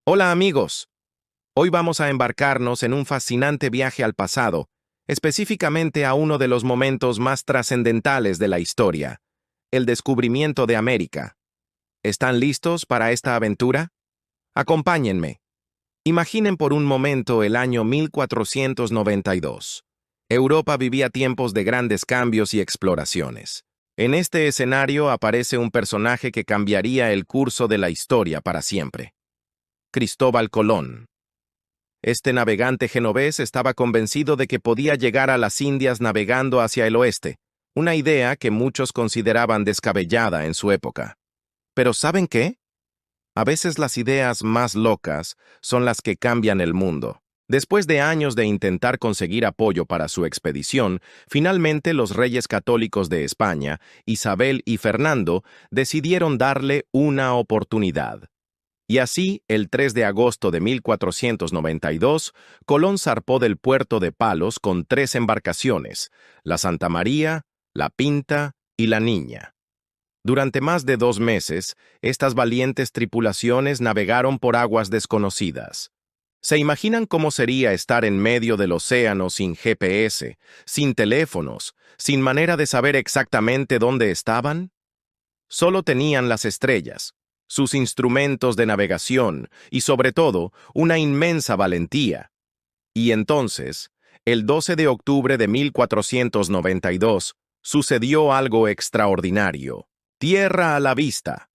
Hola amigos, hoy vamos a embarcarnos en un fascinante viaje al pasado, específicamente a uno de los momentos más trascendentales de la historia, el descubrimiento de América. ¿Están listos para esta aventura? Acompáñenme. Imaginen por un momento el año 1492. Europa vivía tiempos de grandes cambios y exploraciones. En este escenario aparece un personaje que cambiaría el curso de la historia para siempre. Cristóbal Colón. Este navegante genovés estaba convencido de que podía llegar a las Indias navegando hacia el oeste, una idea que muchos consideraban descabellada en su época. Pero ¿saben qué? A veces las ideas más locas son las que cambian el mundo. Después de años de intentar conseguir apoyo para su expedición, finalmente los reyes católicos de España, Isabel y Fernando, decidieron darle una oportunidad. Y así, el 3 de agosto de 1492, Colón zarpó del puerto de Palos con 3 embarcaciones, la Santa María, la Pinta y la Niña. Durante más de 2 meses, estas valientes tripulaciones navegaron por aguas desconocidas. ¿Se imaginan cómo sería estar en medio del océano sin GPS, sin teléfonos, sin manera de saber exactamente dónde estaban? Solo tenían las estrellas, sus instrumentos de navegación y, sobre todo, una inmensa valentía. Y entonces, el 12 de octubre de 1492, sucedió algo extraordinario. Tierra a la vista.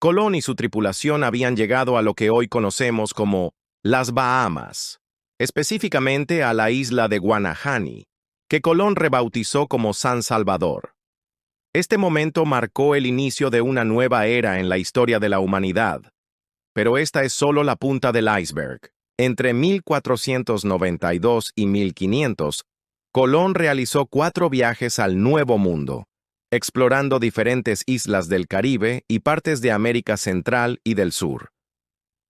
Colón y su tripulación habían llegado a lo que hoy conocemos como las Bahamas, específicamente a la isla de Guanahani, que Colón rebautizó como San Salvador. Este momento marcó el inicio de una nueva era en la historia de la humanidad. Pero esta es solo la punta del iceberg. Entre 1492 y 1500, Colón realizó 4 viajes al Nuevo Mundo, explorando diferentes islas del Caribe y partes de América Central y del Sur.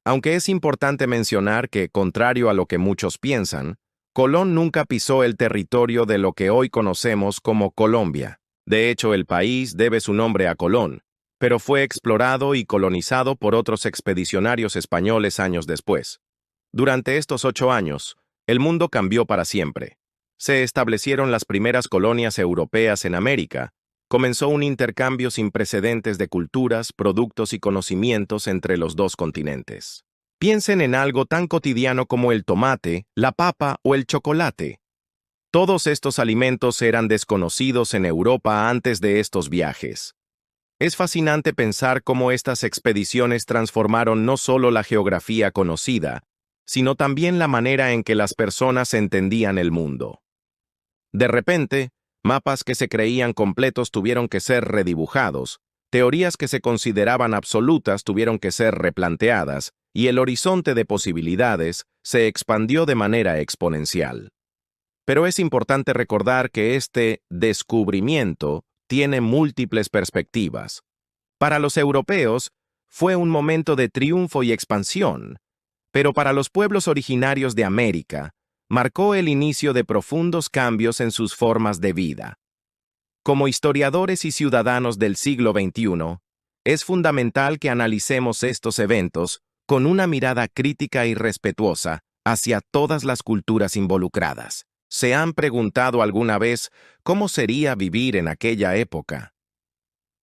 Aunque es importante mencionar que, contrario a lo que muchos piensan, Colón nunca pisó el territorio de lo que hoy conocemos como Colombia. De hecho, el país debe su nombre a Colón, pero fue explorado y colonizado por otros expedicionarios españoles años después. Durante estos 8 años, el mundo cambió para siempre. Se establecieron las primeras colonias europeas en América, comenzó un intercambio sin precedentes de culturas, productos y conocimientos entre los dos continentes. Piensen en algo tan cotidiano como el tomate, la papa o el chocolate. Todos estos alimentos eran desconocidos en Europa antes de estos viajes. Es fascinante pensar cómo estas expediciones transformaron no solo la geografía conocida, sino también la manera en que las personas entendían el mundo. De repente, mapas que se creían completos tuvieron que ser redibujados, teorías que se consideraban absolutas tuvieron que ser replanteadas, y el horizonte de posibilidades se expandió de manera exponencial. Pero es importante recordar que este descubrimiento tiene múltiples perspectivas. Para los europeos, fue un momento de triunfo y expansión, pero para los pueblos originarios de América, marcó el inicio de profundos cambios en sus formas de vida. Como historiadores y ciudadanos del siglo XXI, es fundamental que analicemos estos eventos con una mirada crítica y respetuosa hacia todas las culturas involucradas. ¿Se han preguntado alguna vez cómo sería vivir en aquella época?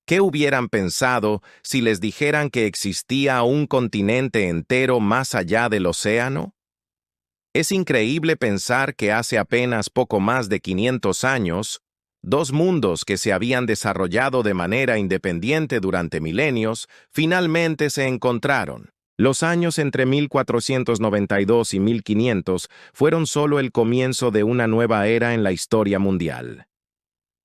¿Qué hubieran pensado si les dijeran que existía un continente entero más allá del océano? Es increíble pensar que hace apenas poco más de 500 años, 2 mundos que se habían desarrollado de manera independiente durante milenios, finalmente se encontraron. Los años entre 1492 y 1500 fueron solo el comienzo de una nueva era en la historia mundial.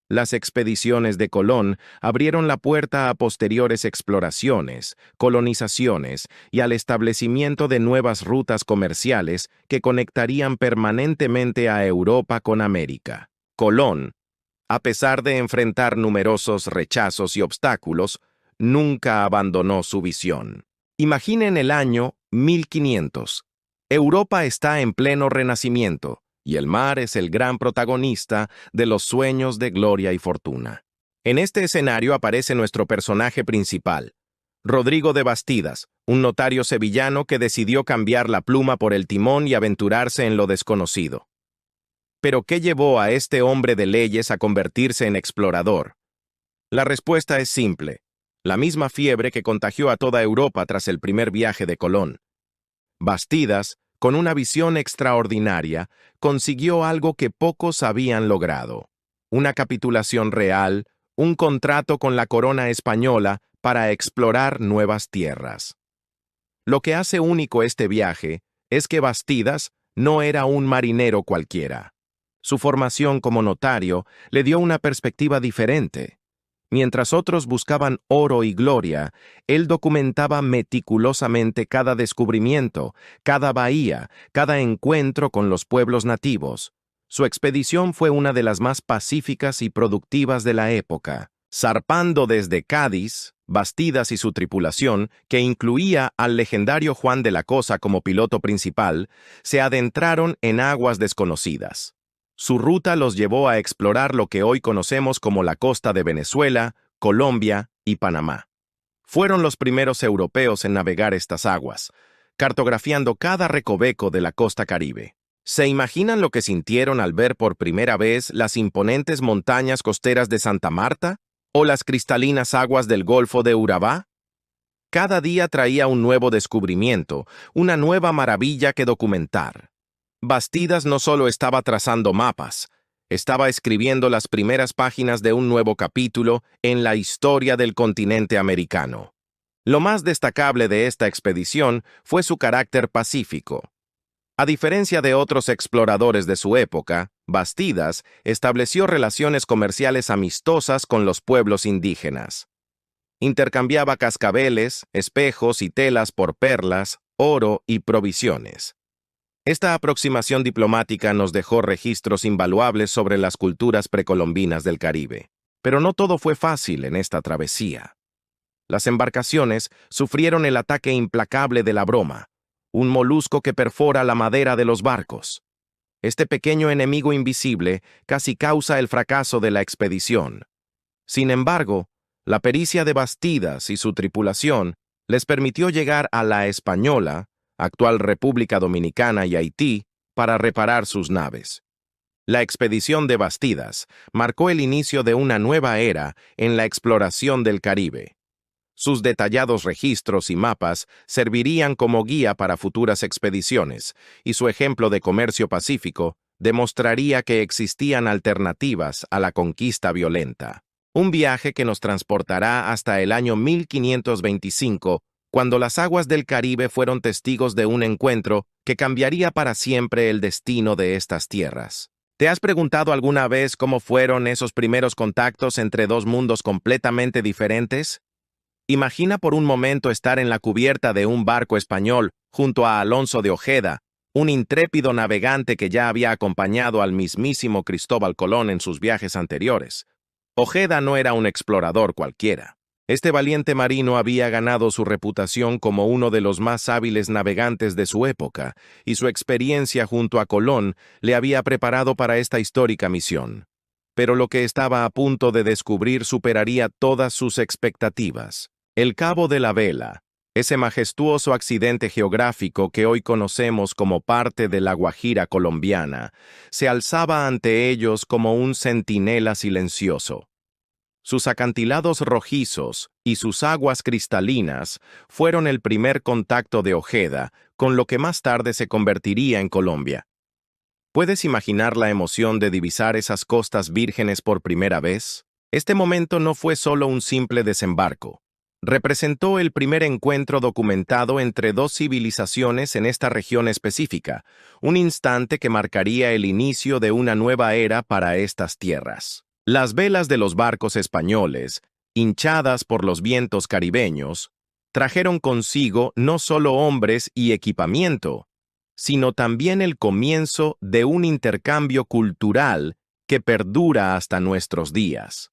Las expediciones de Colón abrieron la puerta a posteriores exploraciones, colonizaciones y al establecimiento de nuevas rutas comerciales que conectarían permanentemente a Europa con América. Colón, a pesar de enfrentar numerosos rechazos y obstáculos, nunca abandonó su visión. Imaginen el año 1500. Europa está en pleno renacimiento, y el mar es el gran protagonista de los sueños de gloria y fortuna. En este escenario aparece nuestro personaje principal, Rodrigo de Bastidas, un notario sevillano que decidió cambiar la pluma por el timón y aventurarse en lo desconocido. ¿Pero qué llevó a este hombre de leyes a convertirse en explorador? La respuesta es simple: la misma fiebre que contagió a toda Europa tras el primer viaje de Colón. Bastidas, con una visión extraordinaria, consiguió algo que pocos habían logrado: una capitulación real, un contrato con la corona española para explorar nuevas tierras. Lo que hace único este viaje es que Bastidas no era un marinero cualquiera. Su formación como notario le dio una perspectiva diferente. Mientras otros buscaban oro y gloria, él documentaba meticulosamente cada descubrimiento, cada bahía, cada encuentro con los pueblos nativos. Su expedición fue una de las más pacíficas y productivas de la época. Zarpando desde Cádiz, Bastidas y su tripulación, que incluía al legendario Juan de la Cosa como piloto principal, se adentraron en aguas desconocidas. Su ruta los llevó a explorar lo que hoy conocemos como la costa de Venezuela, Colombia y Panamá. Fueron los primeros europeos en navegar estas aguas, cartografiando cada recoveco de la costa Caribe. ¿Se imaginan lo que sintieron al ver por primera vez las imponentes montañas costeras de Santa Marta o las cristalinas aguas del Golfo de Urabá? Cada día traía un nuevo descubrimiento, una nueva maravilla que documentar. Bastidas no solo estaba trazando mapas, estaba escribiendo las primeras páginas de un nuevo capítulo en la historia del continente americano. Lo más destacable de esta expedición fue su carácter pacífico. A diferencia de otros exploradores de su época, Bastidas estableció relaciones comerciales amistosas con los pueblos indígenas. Intercambiaba cascabeles, espejos y telas por perlas, oro y provisiones. Esta aproximación diplomática nos dejó registros invaluables sobre las culturas precolombinas del Caribe. Pero no todo fue fácil en esta travesía. Las embarcaciones sufrieron el ataque implacable de la broma, un molusco que perfora la madera de los barcos. Este pequeño enemigo invisible casi causa el fracaso de la expedición. Sin embargo, la pericia de Bastidas y su tripulación les permitió llegar a La Española, actual República Dominicana y Haití, para reparar sus naves. La expedición de Bastidas marcó el inicio de una nueva era en la exploración del Caribe. Sus detallados registros y mapas servirían como guía para futuras expediciones, y su ejemplo de comercio pacífico demostraría que existían alternativas a la conquista violenta. Un viaje que nos transportará hasta el año 1525, cuando las aguas del Caribe fueron testigos de un encuentro que cambiaría para siempre el destino de estas tierras. ¿Te has preguntado alguna vez cómo fueron esos primeros contactos entre dos mundos completamente diferentes? Imagina por un momento estar en la cubierta de un barco español junto a Alonso de Ojeda, un intrépido navegante que ya había acompañado al mismísimo Cristóbal Colón en sus viajes anteriores. Ojeda no era un explorador cualquiera. Este valiente marino había ganado su reputación como uno de los más hábiles navegantes de su época, y su experiencia junto a Colón le había preparado para esta histórica misión. Pero lo que estaba a punto de descubrir superaría todas sus expectativas. El Cabo de la Vela, ese majestuoso accidente geográfico que hoy conocemos como parte de la Guajira colombiana, se alzaba ante ellos como un centinela silencioso. Sus acantilados rojizos y sus aguas cristalinas fueron el primer contacto de Ojeda con lo que más tarde se convertiría en Colombia. ¿Puedes imaginar la emoción de divisar esas costas vírgenes por primera vez? Este momento no fue solo un simple desembarco. Representó el primer encuentro documentado entre dos civilizaciones en esta región específica, un instante que marcaría el inicio de una nueva era para estas tierras. Las velas de los barcos españoles, hinchadas por los vientos caribeños, trajeron consigo no solo hombres y equipamiento, sino también el comienzo de un intercambio cultural que perdura hasta nuestros días.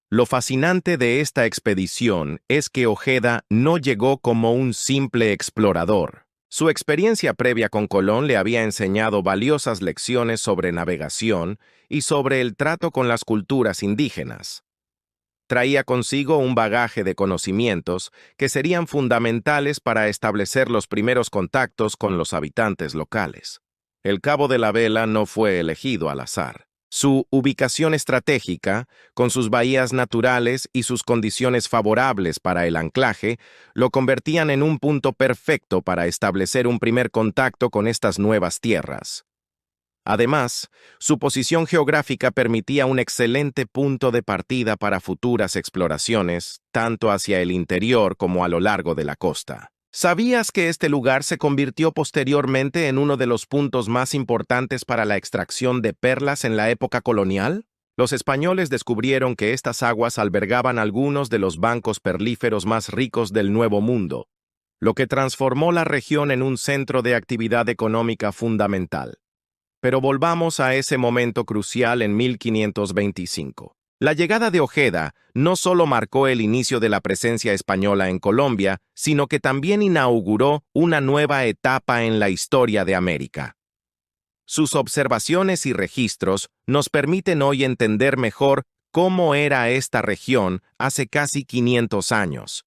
Lo fascinante de esta expedición es que Ojeda no llegó como un simple explorador. Su experiencia previa con Colón le había enseñado valiosas lecciones sobre navegación y sobre el trato con las culturas indígenas. Traía consigo un bagaje de conocimientos que serían fundamentales para establecer los primeros contactos con los habitantes locales. El Cabo de la Vela no fue elegido al azar. Su ubicación estratégica, con sus bahías naturales y sus condiciones favorables para el anclaje, lo convertían en un punto perfecto para establecer un primer contacto con estas nuevas tierras. Además, su posición geográfica permitía un excelente punto de partida para futuras exploraciones, tanto hacia el interior como a lo largo de la costa. ¿Sabías que este lugar se convirtió posteriormente en uno de los puntos más importantes para la extracción de perlas en la época colonial? Los españoles descubrieron que estas aguas albergaban algunos de los bancos perlíferos más ricos del Nuevo Mundo, lo que transformó la región en un centro de actividad económica fundamental. Pero volvamos a ese momento crucial en 1525. La llegada de Ojeda no solo marcó el inicio de la presencia española en Colombia, sino que también inauguró una nueva etapa en la historia de América. Sus observaciones y registros nos permiten hoy entender mejor cómo era esta región hace casi 500 años.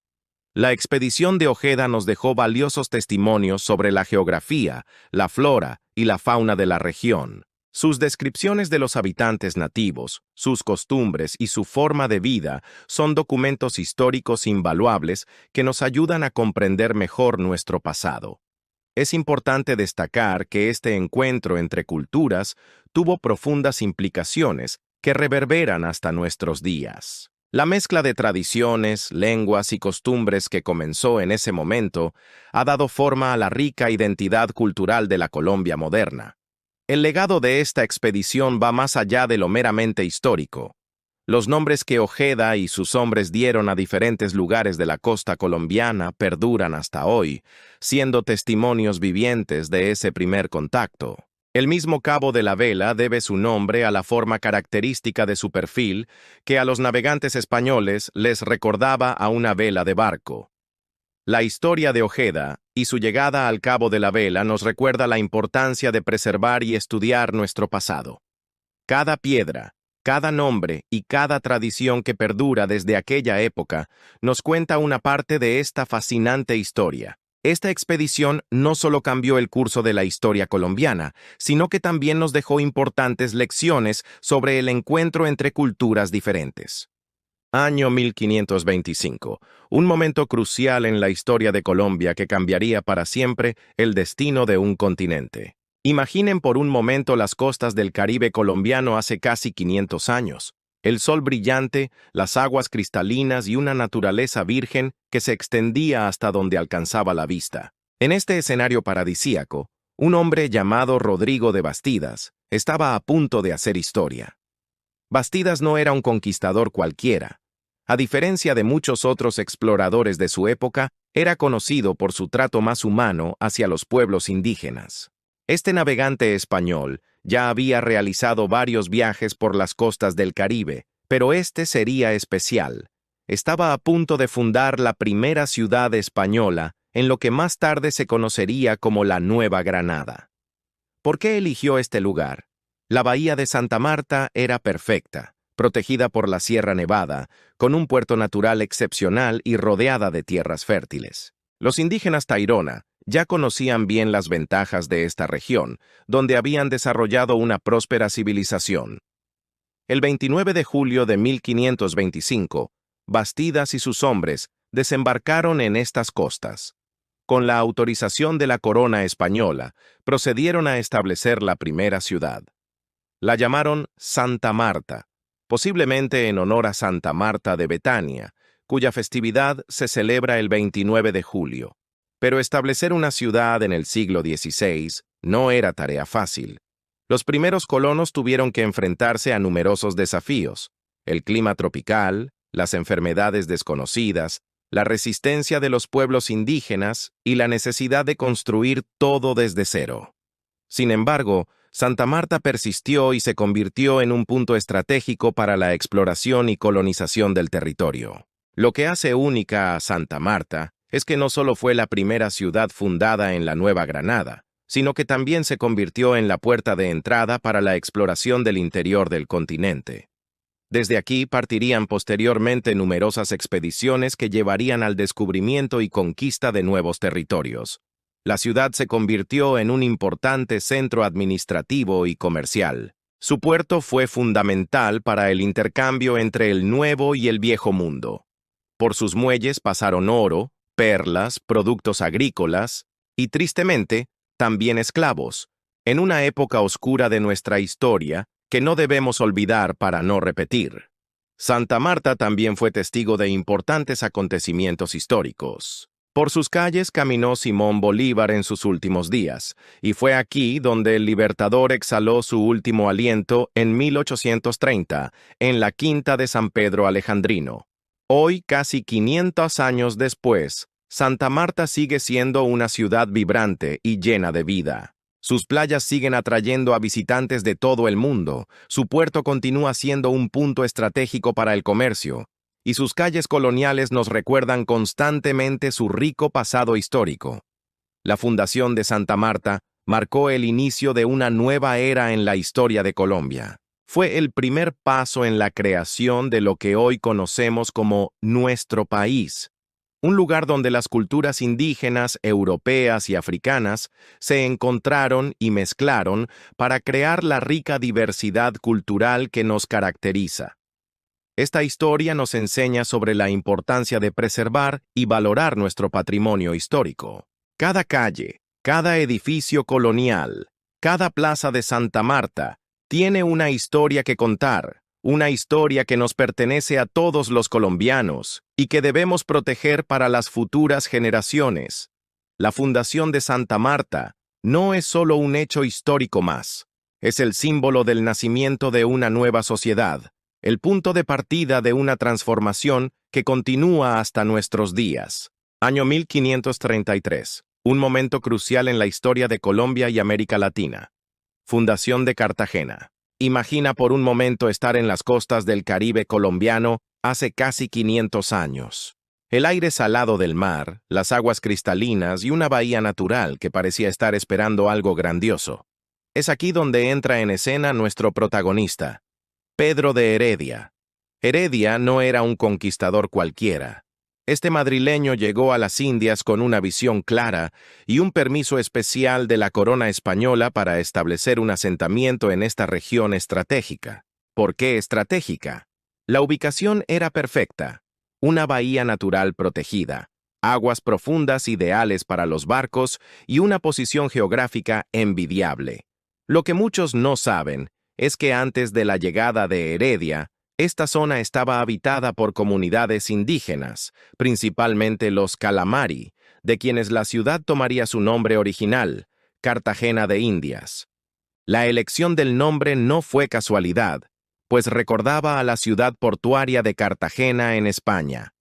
La expedición de Ojeda nos dejó valiosos testimonios sobre la geografía, la flora y la fauna de la región. Sus descripciones de los habitantes nativos, sus costumbres y su forma de vida son documentos históricos invaluables que nos ayudan a comprender mejor nuestro pasado. Es importante destacar que este encuentro entre culturas tuvo profundas implicaciones que reverberan hasta nuestros días. La mezcla de tradiciones, lenguas y costumbres que comenzó en ese momento ha dado forma a la rica identidad cultural de la Colombia moderna. El legado de esta expedición va más allá de lo meramente histórico. Los nombres que Ojeda y sus hombres dieron a diferentes lugares de la costa colombiana perduran hasta hoy, siendo testimonios vivientes de ese primer contacto. El mismo Cabo de la Vela debe su nombre a la forma característica de su perfil, que a los navegantes españoles les recordaba a una vela de barco. La historia de Ojeda y su llegada al Cabo de la Vela nos recuerda la importancia de preservar y estudiar nuestro pasado. Cada piedra, cada nombre y cada tradición que perdura desde aquella época nos cuenta una parte de esta fascinante historia. Esta expedición no solo cambió el curso de la historia colombiana, sino que también nos dejó importantes lecciones sobre el encuentro entre culturas diferentes. Año 1525, un momento crucial en la historia de Colombia que cambiaría para siempre el destino de un continente. Imaginen por un momento las costas del Caribe colombiano hace casi 500 años. El sol brillante, las aguas cristalinas y una naturaleza virgen que se extendía hasta donde alcanzaba la vista. En este escenario paradisíaco, un hombre llamado Rodrigo de Bastidas estaba a punto de hacer historia. Bastidas no era un conquistador cualquiera. A diferencia de muchos otros exploradores de su época, era conocido por su trato más humano hacia los pueblos indígenas. Este navegante español ya había realizado varios viajes por las costas del Caribe, pero este sería especial. Estaba a punto de fundar la primera ciudad española en lo que más tarde se conocería como la Nueva Granada. ¿Por qué eligió este lugar? La bahía de Santa Marta era perfecta, protegida por la Sierra Nevada, con un puerto natural excepcional y rodeada de tierras fértiles. Los indígenas Tairona ya conocían bien las ventajas de esta región, donde habían desarrollado una próspera civilización. El 29 de julio de 1525, Bastidas y sus hombres desembarcaron en estas costas. Con la autorización de la corona española, procedieron a establecer la primera ciudad. La llamaron Santa Marta, posiblemente en honor a Santa Marta de Betania, cuya festividad se celebra el 29 de julio. Pero establecer una ciudad en el siglo XVI no era tarea fácil. Los primeros colonos tuvieron que enfrentarse a numerosos desafíos: el clima tropical, las enfermedades desconocidas, la resistencia de los pueblos indígenas y la necesidad de construir todo desde cero. Sin embargo, Santa Marta persistió y se convirtió en un punto estratégico para la exploración y colonización del territorio. Lo que hace única a Santa Marta es que no solo fue la primera ciudad fundada en la Nueva Granada, sino que también se convirtió en la puerta de entrada para la exploración del interior del continente. Desde aquí partirían posteriormente numerosas expediciones que llevarían al descubrimiento y conquista de nuevos territorios. La ciudad se convirtió en un importante centro administrativo y comercial. Su puerto fue fundamental para el intercambio entre el Nuevo y el Viejo Mundo. Por sus muelles pasaron oro, perlas, productos agrícolas y, tristemente, también esclavos, en una época oscura de nuestra historia que no debemos olvidar para no repetir. Santa Marta también fue testigo de importantes acontecimientos históricos. Por sus calles caminó Simón Bolívar en sus últimos días, y fue aquí donde el Libertador exhaló su último aliento en 1830, en la Quinta de San Pedro Alejandrino. Hoy, casi 500 años después, Santa Marta sigue siendo una ciudad vibrante y llena de vida. Sus playas siguen atrayendo a visitantes de todo el mundo, su puerto continúa siendo un punto estratégico para el comercio, y sus calles coloniales nos recuerdan constantemente su rico pasado histórico. La fundación de Santa Marta marcó el inicio de una nueva era en la historia de Colombia. Fue el primer paso en la creación de lo que hoy conocemos como nuestro país, un lugar donde las culturas indígenas, europeas y africanas se encontraron y mezclaron para crear la rica diversidad cultural que nos caracteriza. Esta historia nos enseña sobre la importancia de preservar y valorar nuestro patrimonio histórico. Cada calle, cada edificio colonial, cada plaza de Santa Marta tiene una historia que contar. Una historia que nos pertenece a todos los colombianos y que debemos proteger para las futuras generaciones. La fundación de Santa Marta no es solo un hecho histórico más, es el símbolo del nacimiento de una nueva sociedad, el punto de partida de una transformación que continúa hasta nuestros días. Año 1533, un momento crucial en la historia de Colombia y América Latina. Fundación de Cartagena. Imagina por un momento estar en las costas del Caribe colombiano hace casi 500 años. El aire salado del mar, las aguas cristalinas y una bahía natural que parecía estar esperando algo grandioso. Es aquí donde entra en escena nuestro protagonista, Pedro de Heredia. Heredia no era un conquistador cualquiera. Este madrileño llegó a las Indias con una visión clara y un permiso especial de la corona española para establecer un asentamiento en esta región estratégica. ¿Por qué estratégica? La ubicación era perfecta. Una bahía natural protegida, aguas profundas ideales para los barcos y una posición geográfica envidiable. Lo que muchos no saben es que antes de la llegada de Heredia, esta zona estaba habitada por comunidades indígenas, principalmente los Calamari, de quienes la ciudad tomaría su nombre original, Cartagena de Indias. La elección del nombre no fue casualidad, pues recordaba a la ciudad portuaria de Cartagena en España.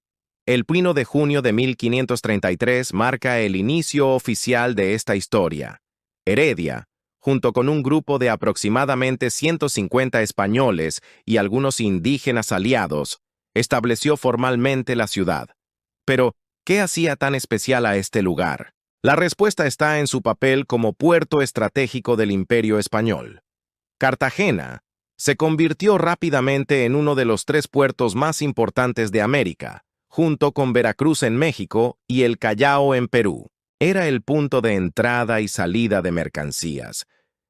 El 1 de junio de 1533 marca el inicio oficial de esta historia. Heredia, junto con un grupo de aproximadamente 150 españoles y algunos indígenas aliados, estableció formalmente la ciudad. Pero, ¿qué hacía tan especial a este lugar? La respuesta está en su papel como puerto estratégico del Imperio Español. Cartagena se convirtió rápidamente en uno de los 3 puertos más importantes de América, junto con Veracruz en México y el Callao en Perú. Era el punto de entrada y salida de mercancías,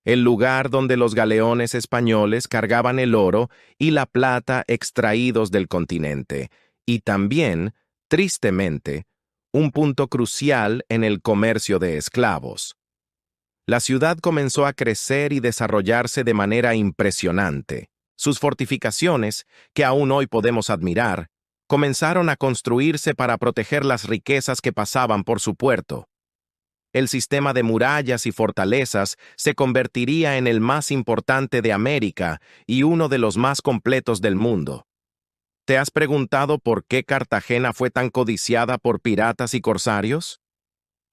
el lugar donde los galeones españoles cargaban el oro y la plata extraídos del continente, y también, tristemente, un punto crucial en el comercio de esclavos. La ciudad comenzó a crecer y desarrollarse de manera impresionante. Sus fortificaciones, que aún hoy podemos admirar, comenzaron a construirse para proteger las riquezas que pasaban por su puerto. El sistema de murallas y fortalezas se convertiría en el más importante de América y uno de los más completos del mundo. ¿Te has preguntado por qué Cartagena fue tan codiciada por piratas y corsarios?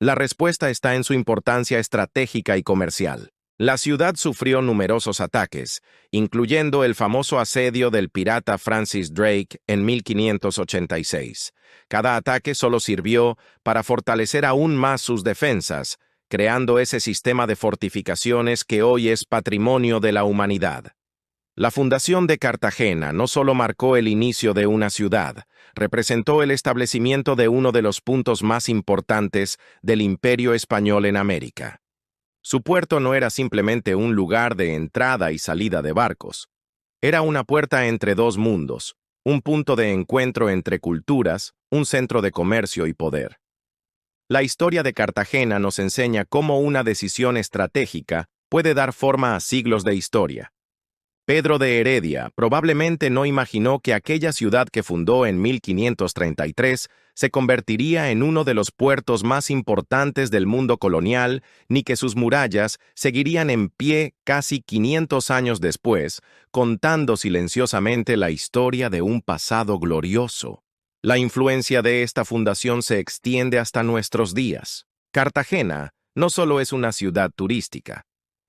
La respuesta está en su importancia estratégica y comercial. La ciudad sufrió numerosos ataques, incluyendo el famoso asedio del pirata Francis Drake en 1586. Cada ataque solo sirvió para fortalecer aún más sus defensas, creando ese sistema de fortificaciones que hoy es patrimonio de la humanidad. La fundación de Cartagena no solo marcó el inicio de una ciudad, representó el establecimiento de uno de los puntos más importantes del Imperio Español en América. Su puerto no era simplemente un lugar de entrada y salida de barcos. Era una puerta entre dos mundos, un punto de encuentro entre culturas, un centro de comercio y poder. La historia de Cartagena nos enseña cómo una decisión estratégica puede dar forma a siglos de historia. Pedro de Heredia probablemente no imaginó que aquella ciudad que fundó en 1533 se convertiría en uno de los puertos más importantes del mundo colonial, ni que sus murallas seguirían en pie casi 500 años después, contando silenciosamente la historia de un pasado glorioso. La influencia de esta fundación se extiende hasta nuestros días. Cartagena no solo es una ciudad turística,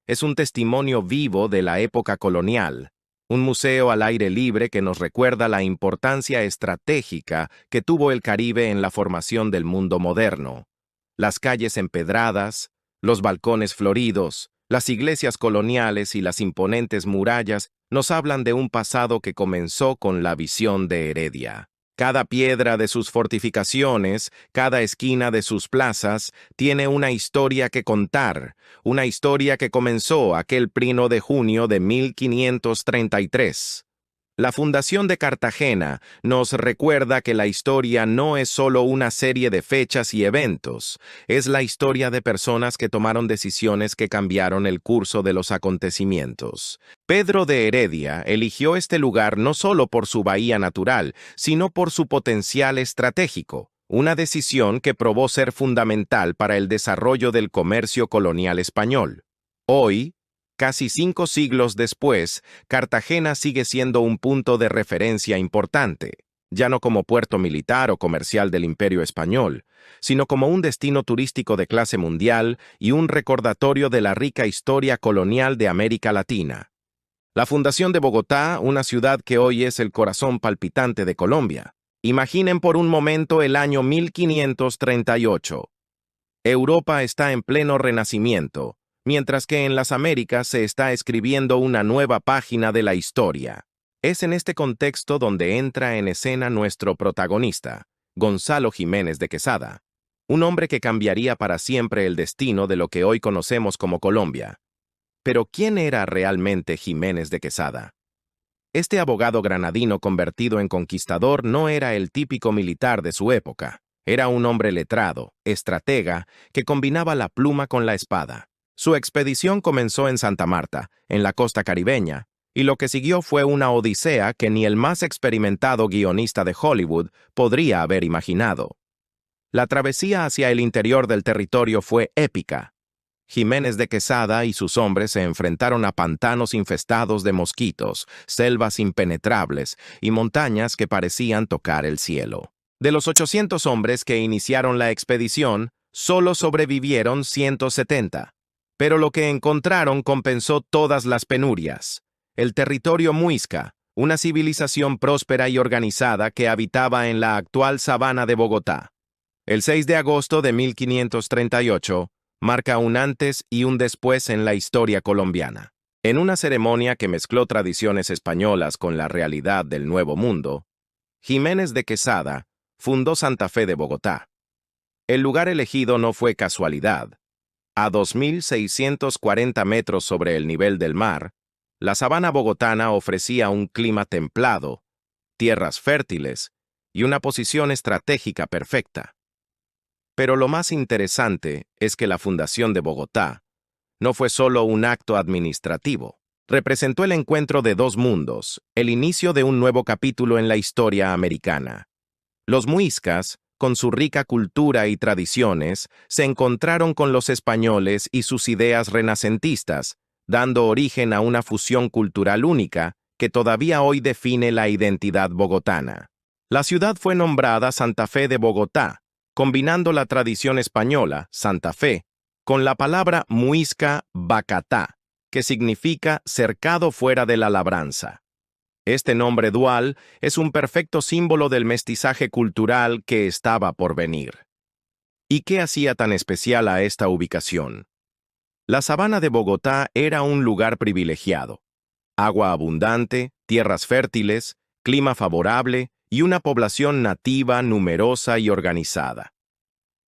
es un testimonio vivo de la época colonial, un museo al aire libre que nos recuerda la importancia estratégica que tuvo el Caribe en la formación del mundo moderno. Las calles empedradas, los balcones floridos, las iglesias coloniales y las imponentes murallas nos hablan de un pasado que comenzó con la visión de Heredia. Cada piedra de sus fortificaciones, cada esquina de sus plazas, tiene una historia que contar, una historia que comenzó aquel 1 de junio de 1533. La fundación de Cartagena nos recuerda que la historia no es solo una serie de fechas y eventos, es la historia de personas que tomaron decisiones que cambiaron el curso de los acontecimientos. Pedro de Heredia eligió este lugar no solo por su bahía natural, sino por su potencial estratégico, una decisión que probó ser fundamental para el desarrollo del comercio colonial español. Hoy, casi 5 siglos después, Cartagena sigue siendo un punto de referencia importante, ya no como puerto militar o comercial del Imperio Español, sino como un destino turístico de clase mundial y un recordatorio de la rica historia colonial de América Latina. La fundación de Bogotá, una ciudad que hoy es el corazón palpitante de Colombia. Imaginen por un momento el año 1538. Europa está en pleno renacimiento, mientras que en las Américas se está escribiendo una nueva página de la historia. Es en este contexto donde entra en escena nuestro protagonista, Gonzalo Jiménez de Quesada, un hombre que cambiaría para siempre el destino de lo que hoy conocemos como Colombia. Pero ¿quién era realmente Jiménez de Quesada? Este abogado granadino convertido en conquistador no era el típico militar de su época. Era un hombre letrado, estratega, que combinaba la pluma con la espada. Su expedición comenzó en Santa Marta, en la costa caribeña, y lo que siguió fue una odisea que ni el más experimentado guionista de Hollywood podría haber imaginado. La travesía hacia el interior del territorio fue épica. Jiménez de Quesada y sus hombres se enfrentaron a pantanos infestados de mosquitos, selvas impenetrables y montañas que parecían tocar el cielo. De los 800 hombres que iniciaron la expedición, solo sobrevivieron 170. Pero lo que encontraron compensó todas las penurias. El territorio muisca, una civilización próspera y organizada que habitaba en la actual sabana de Bogotá. El 6 de agosto de 1538 marca un antes y un después en la historia colombiana. En una ceremonia que mezcló tradiciones españolas con la realidad del Nuevo Mundo, Jiménez de Quesada fundó Santa Fe de Bogotá. El lugar elegido no fue casualidad. A 2.640 metros sobre el nivel del mar, la sabana bogotana ofrecía un clima templado, tierras fértiles y una posición estratégica perfecta. Pero lo más interesante es que la fundación de Bogotá no fue solo un acto administrativo. Representó el encuentro de dos mundos, el inicio de un nuevo capítulo en la historia americana. Los muiscas, con su rica cultura y tradiciones, se encontraron con los españoles y sus ideas renacentistas, dando origen a una fusión cultural única que todavía hoy define la identidad bogotana. La ciudad fue nombrada Santa Fe de Bogotá, combinando la tradición española, Santa Fe, con la palabra muisca bacatá, que significa cercado fuera de la labranza. Este nombre dual es un perfecto símbolo del mestizaje cultural que estaba por venir. ¿Y qué hacía tan especial a esta ubicación? La sabana de Bogotá era un lugar privilegiado. agua abundante, tierras fértiles, clima favorable y una población nativa, numerosa y organizada.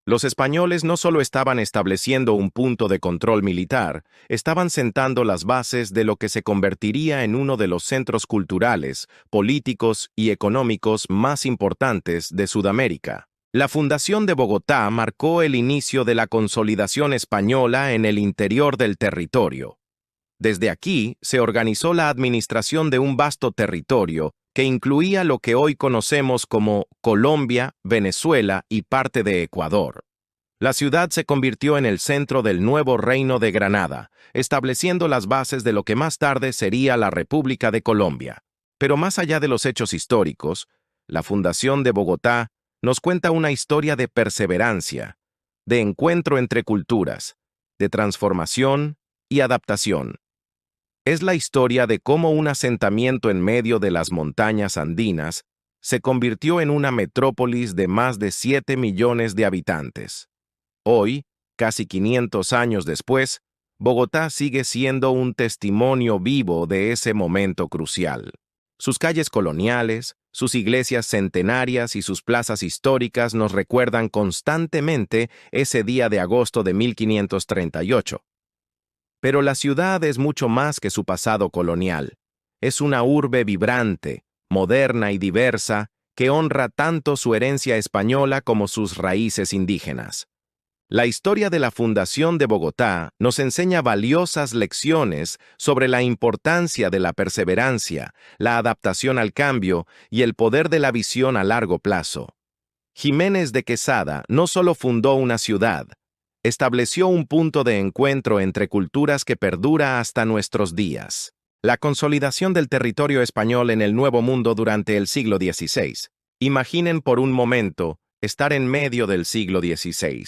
Los españoles no solo estaban estableciendo un punto de control militar, estaban sentando las bases de lo que se convertiría en uno de los centros culturales, políticos y económicos más importantes de Sudamérica. La fundación de Bogotá marcó el inicio de la consolidación española en el interior del territorio. Desde aquí se organizó la administración de un vasto territorio que incluía lo que hoy conocemos como Colombia, Venezuela y parte de Ecuador. La ciudad se convirtió en el centro del nuevo Reino de Granada, estableciendo las bases de lo que más tarde sería la República de Colombia. Pero más allá de los hechos históricos, la fundación de Bogotá nos cuenta una historia de perseverancia, de encuentro entre culturas, de transformación y adaptación. Es la historia de cómo un asentamiento en medio de las montañas andinas se convirtió en una metrópolis de más de 7 millones de habitantes. Hoy, casi 500 años después, Bogotá sigue siendo un testimonio vivo de ese momento crucial. Sus calles coloniales, sus iglesias centenarias y sus plazas históricas nos recuerdan constantemente ese día de agosto de 1538. Pero la ciudad es mucho más que su pasado colonial. Es una urbe vibrante, moderna y diversa, que honra tanto su herencia española como sus raíces indígenas. La historia de la fundación de Bogotá nos enseña valiosas lecciones sobre la importancia de la perseverancia, la adaptación al cambio y el poder de la visión a largo plazo. Jiménez de Quesada no solo fundó una ciudad, estableció un punto de encuentro entre culturas que perdura hasta nuestros días. La consolidación del territorio español en el Nuevo Mundo durante el siglo XVI. Imaginen por un momento estar en medio del siglo XVI.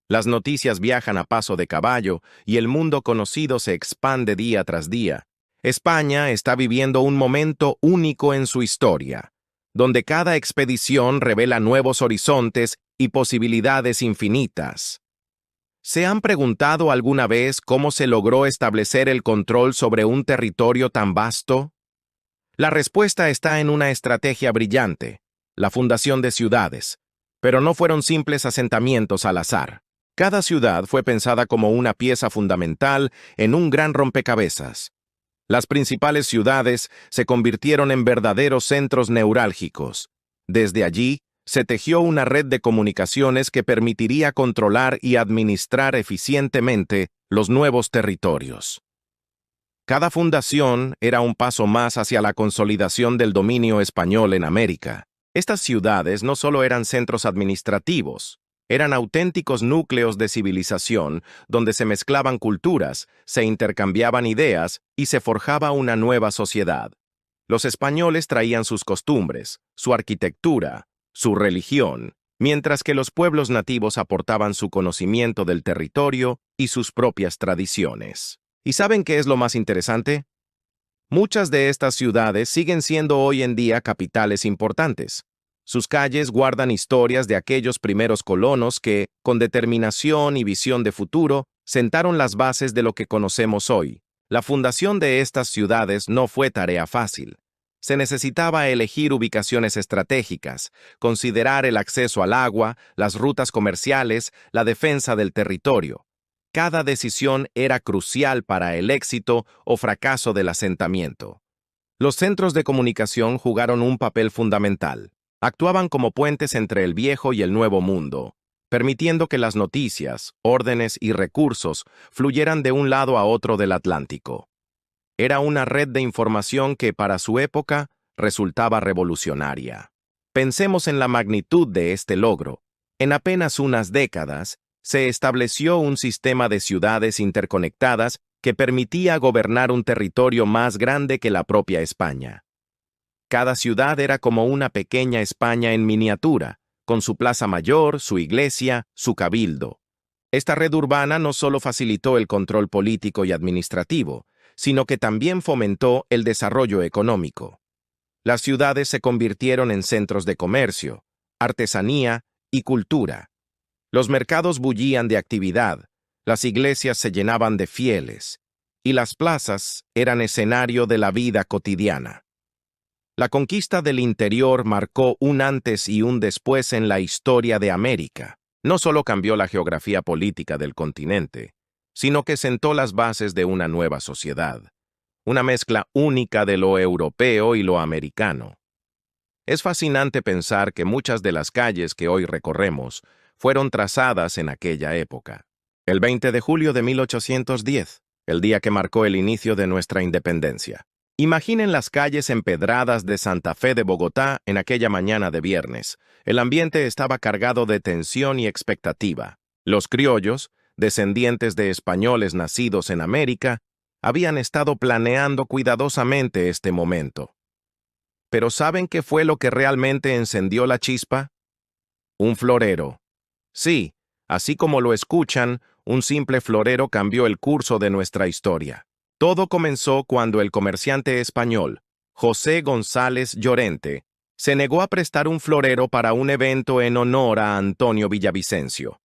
Las noticias viajan a paso de caballo y el mundo conocido se expande día tras día. España está viviendo un momento único en su historia, donde cada expedición revela nuevos horizontes y posibilidades infinitas. ¿Se han preguntado alguna vez cómo se logró establecer el control sobre un territorio tan vasto? La respuesta está en una estrategia brillante, la fundación de ciudades, pero no fueron simples asentamientos al azar. Cada ciudad fue pensada como una pieza fundamental en un gran rompecabezas. Las principales ciudades se convirtieron en verdaderos centros neurálgicos. Desde allí, se tejió una red de comunicaciones que permitiría controlar y administrar eficientemente los nuevos territorios. Cada fundación era un paso más hacia la consolidación del dominio español en América. Estas ciudades no solo eran centros administrativos, eran auténticos núcleos de civilización donde se mezclaban culturas, se intercambiaban ideas y se forjaba una nueva sociedad. Los españoles traían sus costumbres, su arquitectura, su religión, mientras que los pueblos nativos aportaban su conocimiento del territorio y sus propias tradiciones. ¿Y saben qué es lo más interesante? Muchas de estas ciudades siguen siendo hoy en día capitales importantes. Sus calles guardan historias de aquellos primeros colonos que, con determinación y visión de futuro, sentaron las bases de lo que conocemos hoy. La fundación de estas ciudades no fue tarea fácil. Se necesitaba elegir ubicaciones estratégicas, considerar el acceso al agua, las rutas comerciales, la defensa del territorio. Cada decisión era crucial para el éxito o fracaso del asentamiento. Los centros de comunicación jugaron un papel fundamental. Actuaban como puentes entre el viejo y el nuevo mundo, permitiendo que las noticias, órdenes y recursos fluyeran de un lado a otro del Atlántico. Era una red de información que, para su época, resultaba revolucionaria. Pensemos en la magnitud de este logro. En apenas unas décadas, se estableció un sistema de ciudades interconectadas que permitía gobernar un territorio más grande que la propia España. Cada ciudad era como una pequeña España en miniatura, con su plaza mayor, su iglesia, su cabildo. Esta red urbana no solo facilitó el control político y administrativo, sino que también fomentó el desarrollo económico. Las ciudades se convirtieron en centros de comercio, artesanía y cultura. Los mercados bullían de actividad, las iglesias se llenaban de fieles, y las plazas eran escenario de la vida cotidiana. La conquista del interior marcó un antes y un después en la historia de América. No solo cambió la geografía política del continente, sino que sentó las bases de una nueva sociedad, una mezcla única de lo europeo y lo americano. Es fascinante pensar que muchas de las calles que hoy recorremos fueron trazadas en aquella época. El 20 de julio de 1810, el día que marcó el inicio de nuestra independencia. Imaginen las calles empedradas de Santa Fe de Bogotá en aquella mañana de viernes. El ambiente estaba cargado de tensión y expectativa. Los criollos, descendientes de españoles nacidos en América, habían estado planeando cuidadosamente este momento. ¿Pero saben qué fue lo que realmente encendió la chispa? Un florero. Sí, así como lo escuchan, un simple florero cambió el curso de nuestra historia. Todo comenzó cuando el comerciante español, José González Llorente, se negó a prestar un florero para un evento en honor a Antonio Villavicencio.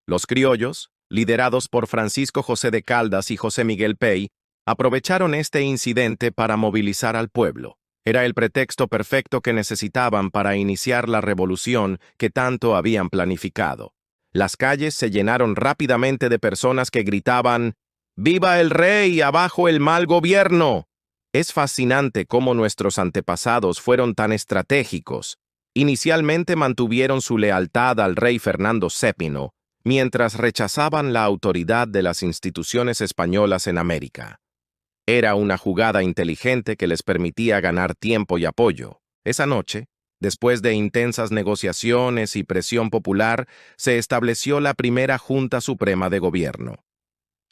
Los criollos, liderados por Francisco José de Caldas y José Miguel Pey, aprovecharon este incidente para movilizar al pueblo. Era el pretexto perfecto que necesitaban para iniciar la revolución que tanto habían planificado. Las calles se llenaron rápidamente de personas que gritaban: ¡Viva el rey! ¡Abajo el mal gobierno! Es fascinante cómo nuestros antepasados fueron tan estratégicos. Inicialmente mantuvieron su lealtad al rey Fernando VII, mientras rechazaban la autoridad de las instituciones españolas en América. Era una jugada inteligente que les permitía ganar tiempo y apoyo. Esa noche, después de intensas negociaciones y presión popular, se estableció la primera Junta Suprema de Gobierno.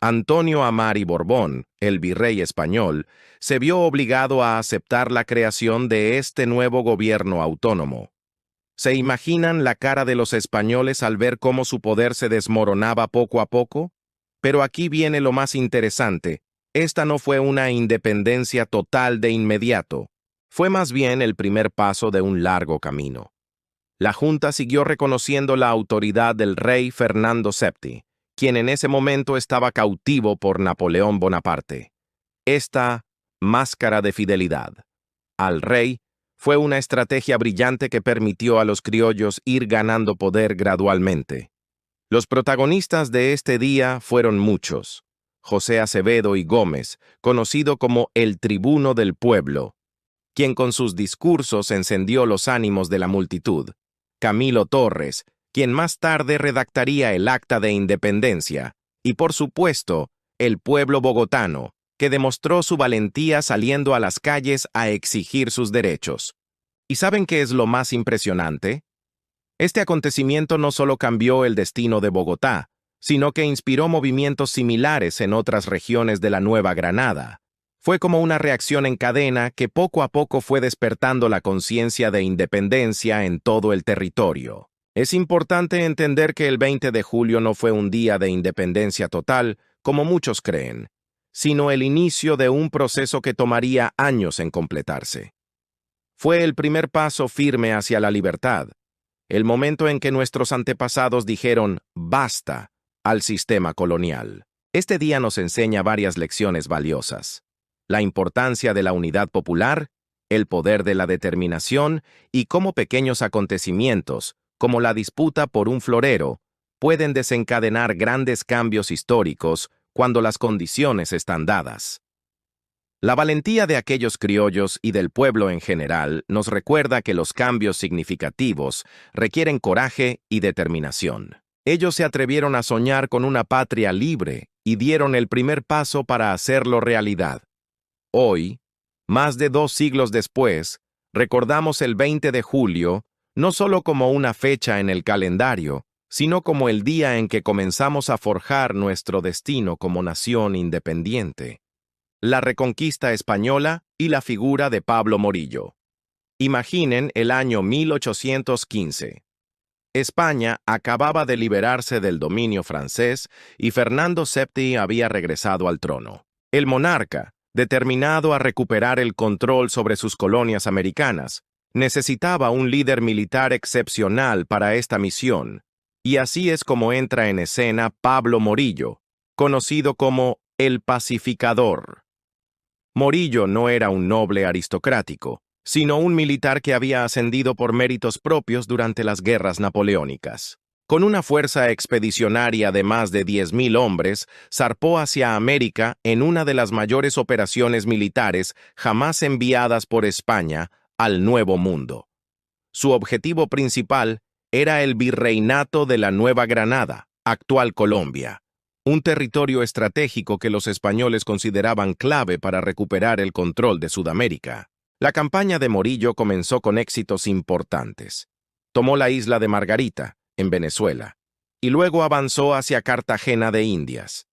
Antonio Amari Borbón, el virrey español, se vio obligado a aceptar la creación de este nuevo gobierno autónomo. ¿Se imaginan la cara de los españoles al ver cómo su poder se desmoronaba poco a poco? Pero aquí viene lo más interesante. Esta no fue una independencia total de inmediato. Fue más bien el primer paso de un largo camino. La Junta siguió reconociendo la autoridad del rey Fernando VII, quien en ese momento estaba cautivo por Napoleón Bonaparte. Esta máscara de fidelidad al rey fue una estrategia brillante que permitió a los criollos ir ganando poder gradualmente. Los protagonistas de este día fueron muchos. José Acevedo y Gómez, conocido como el Tribuno del Pueblo, quien con sus discursos encendió los ánimos de la multitud. Camilo Torres, quien más tarde redactaría el Acta de Independencia, y por supuesto, el pueblo bogotano, que demostró su valentía saliendo a las calles a exigir sus derechos. ¿Y saben qué es lo más impresionante? Este acontecimiento no solo cambió el destino de Bogotá, sino que inspiró movimientos similares en otras regiones de la Nueva Granada. Fue como una reacción en cadena que poco a poco fue despertando la conciencia de independencia en todo el territorio. Es importante entender que el 20 de julio no fue un día de independencia total, como muchos creen, sino el inicio de un proceso que tomaría años en completarse. Fue el primer paso firme hacia la libertad, el momento en que nuestros antepasados dijeron «basta» al sistema colonial. Este día nos enseña varias lecciones valiosas: la importancia de la unidad popular, el poder de la determinación y cómo pequeños acontecimientos, como la disputa por un florero, pueden desencadenar grandes cambios históricos cuando las condiciones están dadas. La valentía de aquellos criollos y del pueblo en general nos recuerda que los cambios significativos requieren coraje y determinación. Ellos se atrevieron a soñar con una patria libre y dieron el primer paso para hacerlo realidad. Hoy, más de 2 siglos después, recordamos el 20 de julio no solo como una fecha en el calendario, sino como el día en que comenzamos a forjar nuestro destino como nación independiente. La reconquista española y la figura de Pablo Morillo. Imaginen el año 1815. España acababa de liberarse del dominio francés y Fernando VII había regresado al trono. El monarca, determinado a recuperar el control sobre sus colonias americanas, necesitaba un líder militar excepcional para esta misión, y así es como entra en escena Pablo Morillo, conocido como el pacificador. Morillo no era un noble aristocrático, sino un militar que había ascendido por méritos propios durante las guerras napoleónicas. Con una fuerza expedicionaria de más de 10.000 hombres, zarpó hacia América en una de las mayores operaciones militares jamás enviadas por España al Nuevo Mundo. Su objetivo principal era el virreinato de la Nueva Granada, actual Colombia, un territorio estratégico que los españoles consideraban clave para recuperar el control de Sudamérica. La campaña de Morillo comenzó con éxitos importantes. Tomó la isla de Margarita, en Venezuela, y luego avanzó hacia Cartagena de Indias.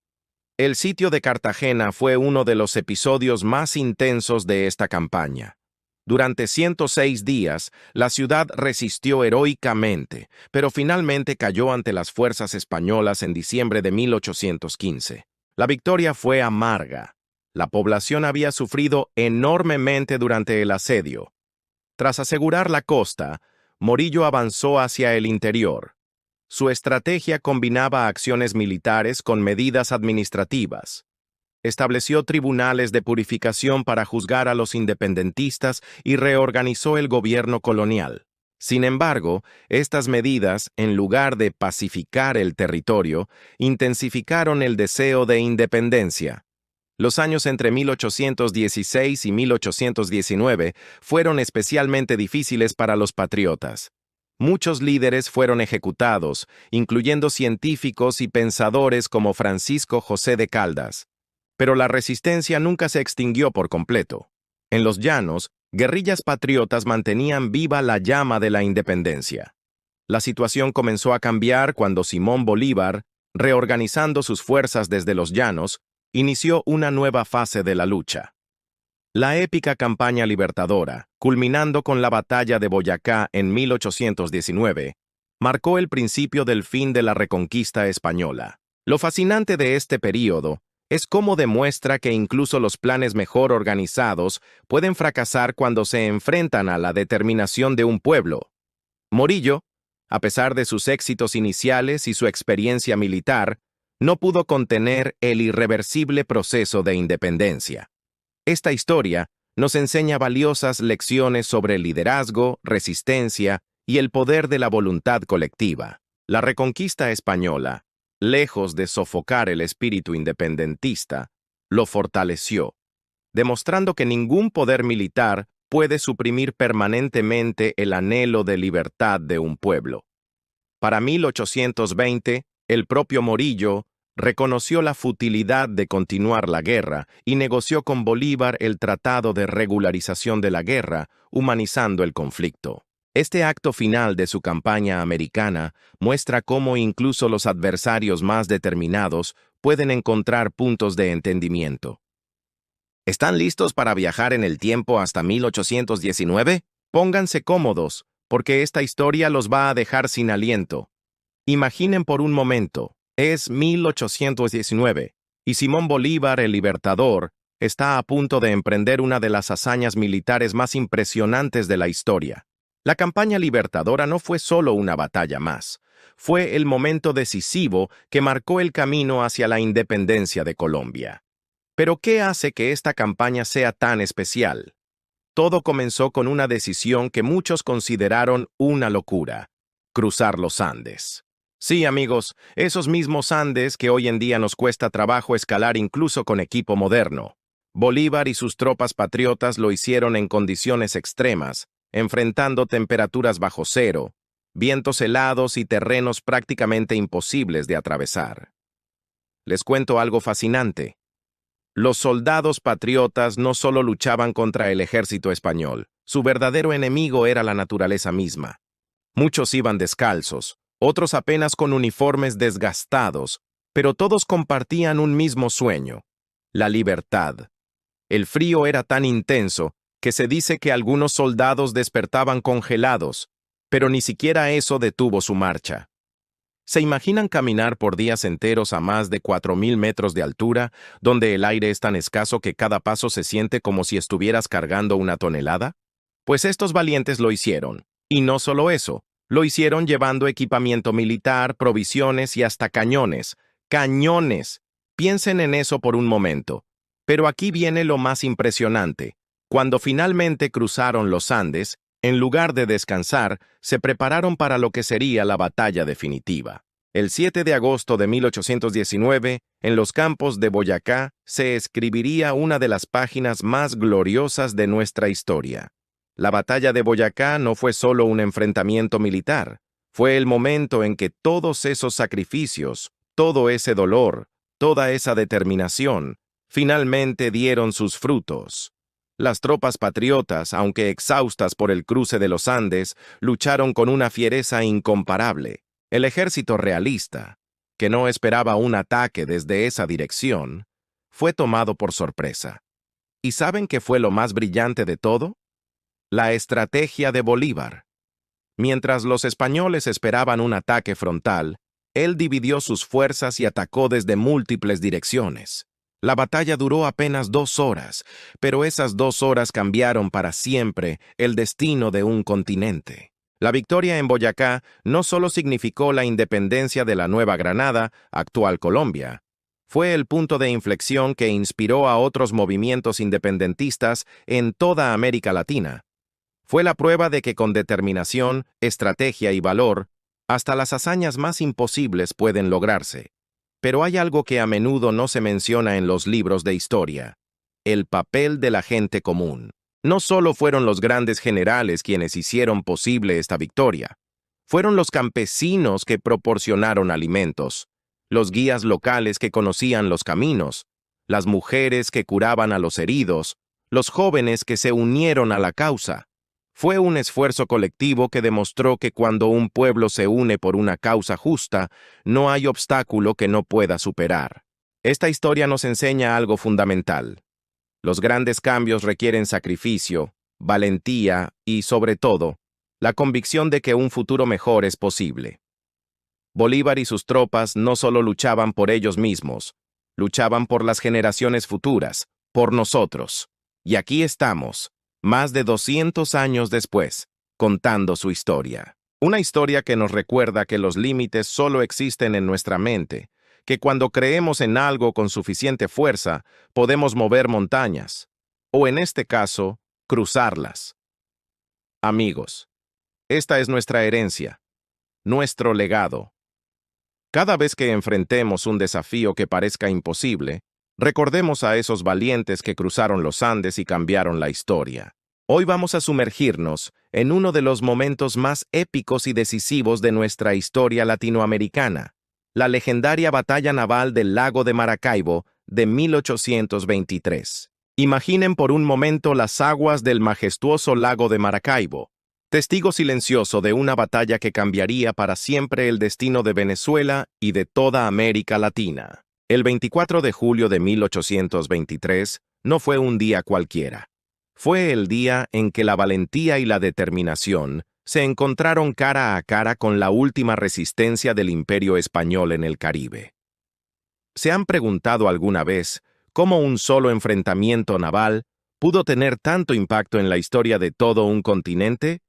El sitio de Cartagena fue uno de los episodios más intensos de esta campaña. Durante 106 días, la ciudad resistió heroicamente, pero finalmente cayó ante las fuerzas españolas en diciembre de 1815. La victoria fue amarga. La población había sufrido enormemente durante el asedio. Tras asegurar la costa, Morillo avanzó hacia el interior. Su estrategia combinaba acciones militares con medidas administrativas. Estableció tribunales de purificación para juzgar a los independentistas y reorganizó el gobierno colonial. Sin embargo, estas medidas, en lugar de pacificar el territorio, intensificaron el deseo de independencia. Los años entre 1816 y 1819 fueron especialmente difíciles para los patriotas. Muchos líderes fueron ejecutados, incluyendo científicos y pensadores como Francisco José de Caldas. Pero la resistencia nunca se extinguió por completo. En los llanos, guerrillas patriotas mantenían viva la llama de la independencia. La situación comenzó a cambiar cuando Simón Bolívar, reorganizando sus fuerzas desde los llanos, inició una nueva fase de la lucha. La épica campaña libertadora, culminando con la batalla de Boyacá en 1819, marcó el principio del fin de la reconquista española. Lo fascinante de este período es cómo demuestra que incluso los planes mejor organizados pueden fracasar cuando se enfrentan a la determinación de un pueblo. Morillo, a pesar de sus éxitos iniciales y su experiencia militar, no pudo contener el irreversible proceso de independencia. Esta historia nos enseña valiosas lecciones sobre liderazgo, resistencia y el poder de la voluntad colectiva. La reconquista española, lejos de sofocar el espíritu independentista, lo fortaleció, demostrando que ningún poder militar puede suprimir permanentemente el anhelo de libertad de un pueblo. Para 1820, el propio Morillo reconoció la futilidad de continuar la guerra y negoció con Bolívar el Tratado de Regularización de la Guerra, humanizando el conflicto. Este acto final de su campaña americana muestra cómo incluso los adversarios más determinados pueden encontrar puntos de entendimiento. ¿Están listos para viajar en el tiempo hasta 1819? Pónganse cómodos, porque esta historia los va a dejar sin aliento. Imaginen por un momento, es 1819, y Simón Bolívar, el Libertador, está a punto de emprender una de las hazañas militares más impresionantes de la historia. La campaña libertadora no fue solo una batalla más, fue el momento decisivo que marcó el camino hacia la independencia de Colombia. Pero ¿qué hace que esta campaña sea tan especial? Todo comenzó con una decisión que muchos consideraron una locura: cruzar los Andes. Sí, amigos, esos mismos Andes que hoy en día nos cuesta trabajo escalar incluso con equipo moderno. Bolívar y sus tropas patriotas lo hicieron en condiciones extremas, enfrentando temperaturas bajo cero, vientos helados y terrenos prácticamente imposibles de atravesar. Les cuento algo fascinante. Los soldados patriotas no solo luchaban contra el ejército español, su verdadero enemigo era la naturaleza misma. Muchos iban descalzos, otros apenas con uniformes desgastados, pero todos compartían un mismo sueño: la libertad. El frío era tan intenso que se dice que algunos soldados despertaban congelados, pero ni siquiera eso detuvo su marcha. ¿Se imaginan caminar por días enteros a más de 4.000 metros de altura, donde el aire es tan escaso que cada paso se siente como si estuvieras cargando una tonelada? Pues estos valientes lo hicieron. Y no solo eso, lo hicieron llevando equipamiento militar, provisiones y hasta cañones. ¡Cañones! Piensen en eso por un momento. Pero aquí viene lo más impresionante. Cuando finalmente cruzaron los Andes, en lugar de descansar, se prepararon para lo que sería la batalla definitiva. El 7 de agosto de 1819, en los campos de Boyacá, se escribiría una de las páginas más gloriosas de nuestra historia. La batalla de Boyacá no fue solo un enfrentamiento militar, fue el momento en que todos esos sacrificios, todo ese dolor, toda esa determinación, finalmente dieron sus frutos. Las tropas patriotas, aunque exhaustas por el cruce de los Andes, lucharon con una fiereza incomparable. El ejército realista, que no esperaba un ataque desde esa dirección, fue tomado por sorpresa. ¿Y saben qué fue lo más brillante de todo? La estrategia de Bolívar. Mientras los españoles esperaban un ataque frontal, él dividió sus fuerzas y atacó desde múltiples direcciones. La batalla duró apenas 2 horas, pero esas 2 horas cambiaron para siempre el destino de un continente. La victoria en Boyacá no solo significó la independencia de la Nueva Granada, actual Colombia, fue el punto de inflexión que inspiró a otros movimientos independentistas en toda América Latina. Fue la prueba de que con determinación, estrategia y valor, hasta las hazañas más imposibles pueden lograrse. Pero hay algo que a menudo no se menciona en los libros de historia: el papel de la gente común. No solo fueron los grandes generales quienes hicieron posible esta victoria, fueron los campesinos que proporcionaron alimentos, los guías locales que conocían los caminos, las mujeres que curaban a los heridos, los jóvenes que se unieron a la causa. Fue un esfuerzo colectivo que demostró que cuando un pueblo se une por una causa justa, no hay obstáculo que no pueda superar. Esta historia nos enseña algo fundamental. Los grandes cambios requieren sacrificio, valentía y, sobre todo, la convicción de que un futuro mejor es posible. Bolívar y sus tropas no solo luchaban por ellos mismos, luchaban por las generaciones futuras, por nosotros. Y aquí estamos, más de 200 años después, contando su historia. Una historia que nos recuerda que los límites solo existen en nuestra mente, que cuando creemos en algo con suficiente fuerza, podemos mover montañas, o en este caso, cruzarlas. Amigos, esta es nuestra herencia, nuestro legado. Cada vez que enfrentemos un desafío que parezca imposible, recordemos a esos valientes que cruzaron los Andes y cambiaron la historia. Hoy vamos a sumergirnos en uno de los momentos más épicos y decisivos de nuestra historia latinoamericana, la legendaria batalla naval del lago de Maracaibo de 1823. Imaginen por un momento las aguas del majestuoso lago de Maracaibo, testigo silencioso de una batalla que cambiaría para siempre el destino de Venezuela y de toda América Latina. El 24 de julio de 1823 no fue un día cualquiera. Fue el día en que la valentía y la determinación se encontraron cara a cara con la última resistencia del Imperio Español en el Caribe. ¿Se han preguntado alguna vez cómo un solo enfrentamiento naval pudo tener tanto impacto en la historia de todo un continente?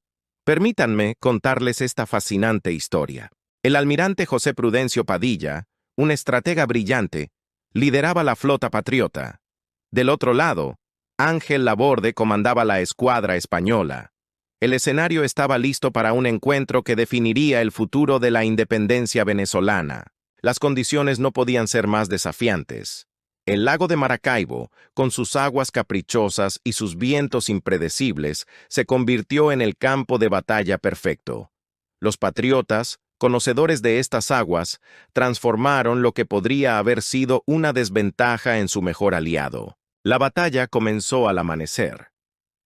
Permítanme contarles esta fascinante historia. El almirante José Prudencio Padilla, un estratega brillante, lideraba la flota patriota. Del otro lado, Ángel Laborde comandaba la escuadra española. El escenario estaba listo para un encuentro que definiría el futuro de la independencia venezolana. Las condiciones no podían ser más desafiantes. El lago de Maracaibo, con sus aguas caprichosas y sus vientos impredecibles, se convirtió en el campo de batalla perfecto. Los patriotas, conocedores de estas aguas, transformaron lo que podría haber sido una desventaja en su mejor aliado. La batalla comenzó al amanecer.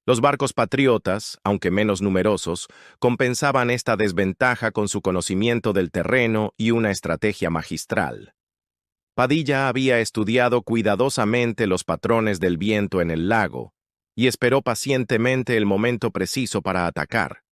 Los barcos patriotas, aunque menos numerosos, compensaban esta desventaja con su conocimiento del terreno y una estrategia magistral. Padilla había estudiado cuidadosamente los patrones del viento en el lago y esperó pacientemente el momento preciso para atacar.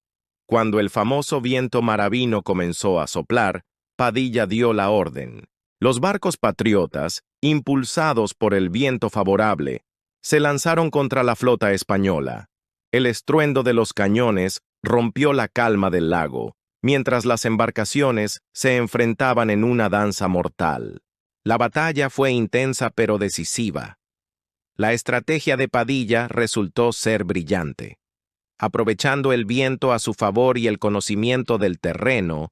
Cuando el famoso viento maravino comenzó a soplar, Padilla dio la orden. Los barcos patriotas, impulsados por el viento favorable, se lanzaron contra la flota española. El estruendo de los cañones rompió la calma del lago, mientras las embarcaciones se enfrentaban en una danza mortal. La batalla fue intensa pero decisiva. La estrategia de Padilla resultó ser brillante. Aprovechando el viento a su favor y el conocimiento del terreno,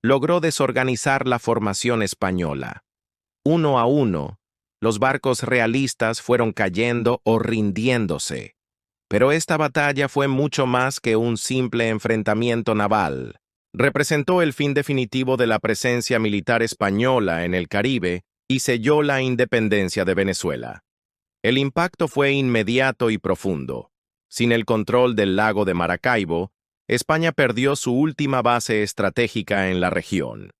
logró desorganizar la formación española. Uno a uno, los barcos realistas fueron cayendo o rindiéndose. Pero esta batalla fue mucho más que un simple enfrentamiento naval. Representó el fin definitivo de la presencia militar española en el Caribe y selló la independencia de Venezuela. El impacto fue inmediato y profundo. Sin el control del lago de Maracaibo, España perdió su última base estratégica en la región.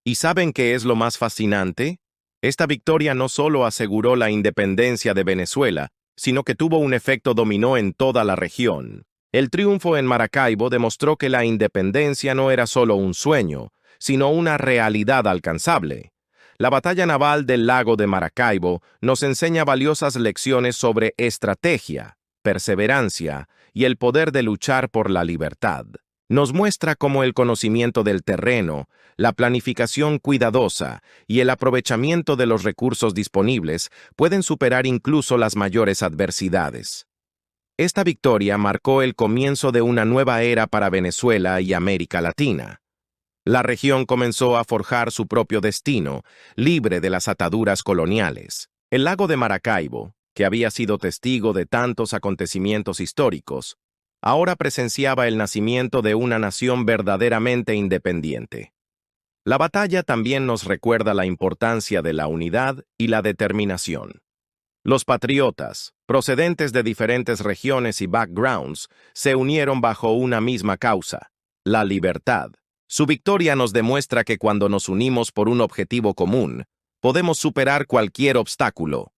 ¿Y saben qué es lo más fascinante? Esta victoria no solo aseguró la independencia de Venezuela, sino que tuvo un efecto dominó en toda la región. El triunfo en Maracaibo demostró que la independencia no era solo un sueño, sino una realidad alcanzable. La batalla naval del lago de Maracaibo nos enseña valiosas lecciones sobre estrategia, perseverancia y el poder de luchar por la libertad. Nos muestra cómo el conocimiento del terreno, la planificación cuidadosa y el aprovechamiento de los recursos disponibles pueden superar incluso las mayores adversidades. Esta victoria marcó el comienzo de una nueva era para Venezuela y América Latina. La región comenzó a forjar su propio destino, libre de las ataduras coloniales. El lago de Maracaibo, que había sido testigo de tantos acontecimientos históricos, ahora presenciaba el nacimiento de una nación verdaderamente independiente. La batalla también nos recuerda la importancia de la unidad y la determinación. Los patriotas, procedentes de diferentes regiones y backgrounds, se unieron bajo una misma causa, la libertad. Su victoria nos demuestra que cuando nos unimos por un objetivo común, podemos superar cualquier obstáculo.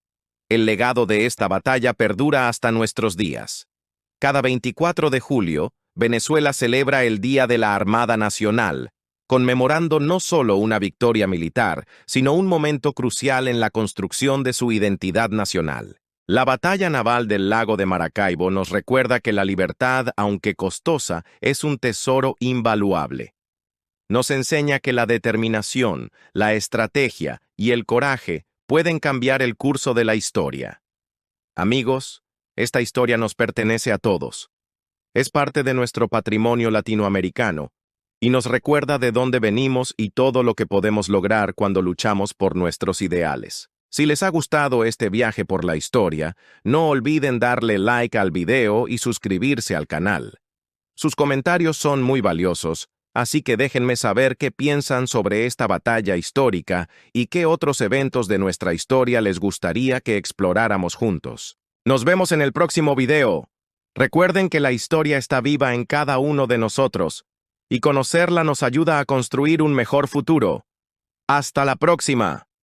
El legado de esta batalla perdura hasta nuestros días. Cada 24 de julio, Venezuela celebra el Día de la Armada Nacional, conmemorando no solo una victoria militar, sino un momento crucial en la construcción de su identidad nacional. La batalla naval del lago de Maracaibo nos recuerda que la libertad, aunque costosa, es un tesoro invaluable. Nos enseña que la determinación, la estrategia y el coraje pueden cambiar el curso de la historia. Amigos, esta historia nos pertenece a todos. Es parte de nuestro patrimonio latinoamericano y nos recuerda de dónde venimos y todo lo que podemos lograr cuando luchamos por nuestros ideales. Si les ha gustado este viaje por la historia, no olviden darle like al video y suscribirse al canal. Sus comentarios son muy valiosos, así que déjenme saber qué piensan sobre esta batalla histórica y qué otros eventos de nuestra historia les gustaría que exploráramos juntos. Nos vemos en el próximo video. Recuerden que la historia está viva en cada uno de nosotros, y conocerla nos ayuda a construir un mejor futuro. ¡Hasta la próxima!